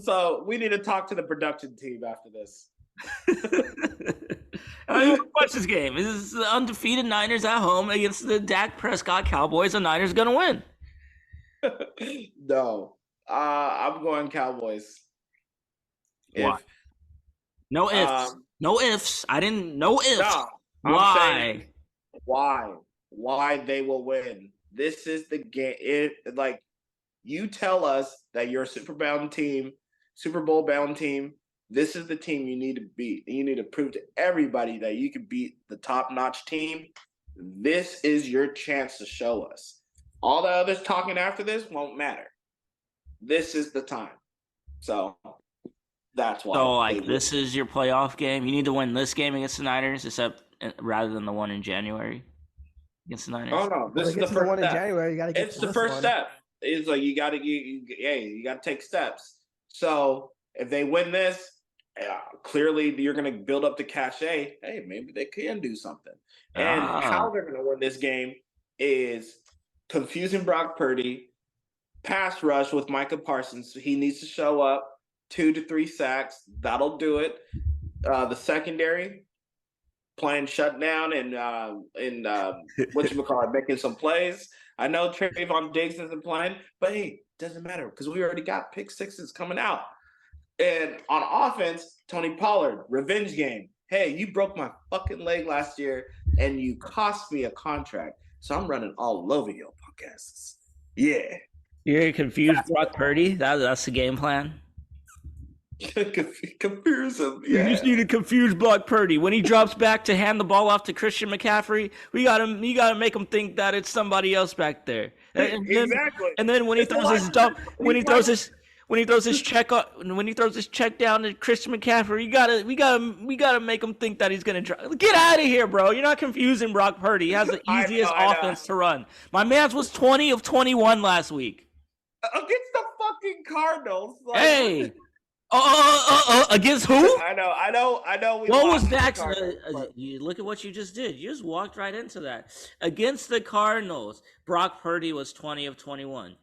So we need to talk to the production team after this. I don't even want to watch this game. This is the undefeated Niners at home against the Dak Prescott Cowboys. The Niners going to win. No, I'm going Cowboys. Why? No ifs. No ifs. I didn't. No ifs. No, Why? Why they will win? This is the game. Like you tell us that you're a Super Bowl bound team. This is the team you need to beat. You need to prove to everybody that you can beat the top notch team. This is your chance to show us. All the others talking after this won't matter. This is the time. So that's why. So, like, this is your playoff game. You need to win this game against the Niners, rather than the one in January against the Niners. Oh no, this is the first one step. in January. You got to get. It's the first step. It's like you got to take steps. So if they win this, clearly you're going to build up the cachet. Hey, maybe they can do something. And how they're going to win this game is confusing Brock Purdy, pass rush with Micah Parsons. So he needs to show up, 2 to 3 sacks. That'll do it. The secondary playing shutdown and making some plays. I know Trayvon Diggs isn't playing, but hey, doesn't matter because we already got pick sixes coming out. And on offense, Tony Pollard, revenge game. Hey, you broke my fucking leg last year and you cost me a contract. So I'm running all over your punk asses. Yeah. You're confused, Brock Purdy? That's the game plan? Confuse him. Yeah. You just need to confuse Brock Purdy. When he drops back to hand the ball off to Christian McCaffrey, you gotta make him think that it's somebody else back there. Exactly. And then when he throws his check down to Christian McCaffrey, we gotta make him think that he's gonna drop. Get out of here, bro! You're not confusing Brock Purdy. He has the easiest offense to run. My man's was 20 of 21 last week against the fucking Cardinals. Like, hey. Against who? I know. What was Dak's? You look at what you just did. You just walked right into that. Against the Cardinals, Brock Purdy was 20 of 21.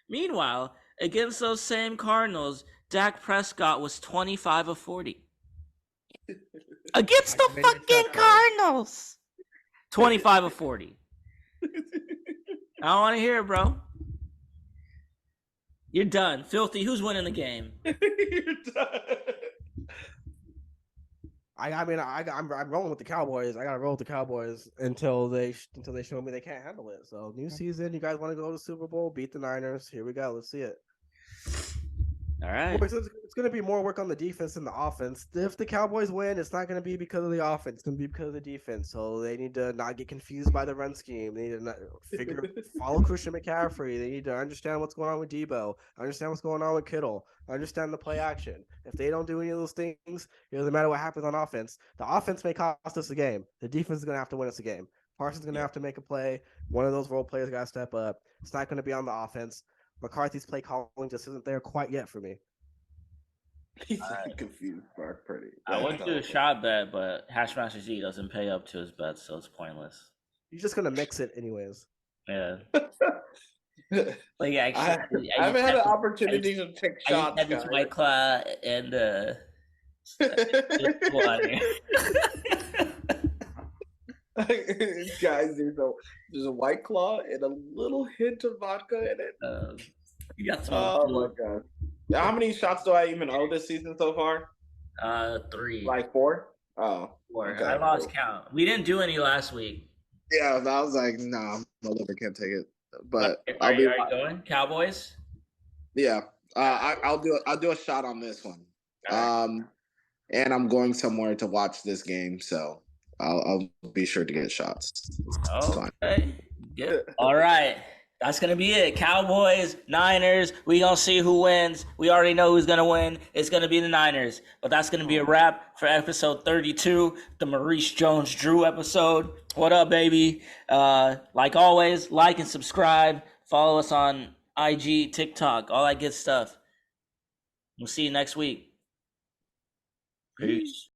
Meanwhile, against those same Cardinals, Dak Prescott was 25 of 40. Against the fucking Cardinals, 25 of 40. I don't want to hear it, bro. You're done. Filthy, who's winning the game? You're done. I'm rolling with the Cowboys. I gotta roll with the Cowboys until they show me they can't handle it. So new season, you guys want to go to the Super Bowl, beat the Niners? Here we go. Let's see it. All right. It's going to be more work on the defense than the offense. If the Cowboys win, it's not going to be because of the offense. It's going to be because of the defense. So they need to not get confused by the run scheme. They need to follow Christian McCaffrey. They need to understand what's going on with Debo, understand what's going on with Kittle, understand the play action. If they don't do any of those things, it doesn't matter what happens on offense. The offense may cost us a game. The defense is going to have to win us a game. Parsons is going to have to make a play. One of those role players got to step up. It's not going to be on the offense. McCarthy's play calling just isn't there quite yet for me. He's confused, Brock Purdy. I would do a shot bet, but Hashmaster Z doesn't pay up to his bets, so it's pointless. You're just gonna mix it anyways. Yeah. Like actually, I haven't had an opportunity to take shots. I this White Claw and guys, there's a White Claw and a little hint of vodka in it. You got some. Oh my god! How many shots do I even owe this season so far? 3. Like 4? Oh, 4. okay. I lost count. We didn't do any last week. Yeah, I was like, nah, my liver can't take it. But are you going Cowboys? Yeah, I'll do a shot on this one. And I'm going somewhere to watch this game, so I'll be sure to get shots. It's fine. Okay. Good. All right. That's going to be it. Cowboys, Niners. We going to see who wins. We already know who's going to win. It's going to be the Niners. But that's going to be a wrap for episode 32, the Maurice Jones-Drew episode. What up, baby? Like always, like and subscribe. Follow us on IG, TikTok, all that good stuff. We'll see you next week. Peace.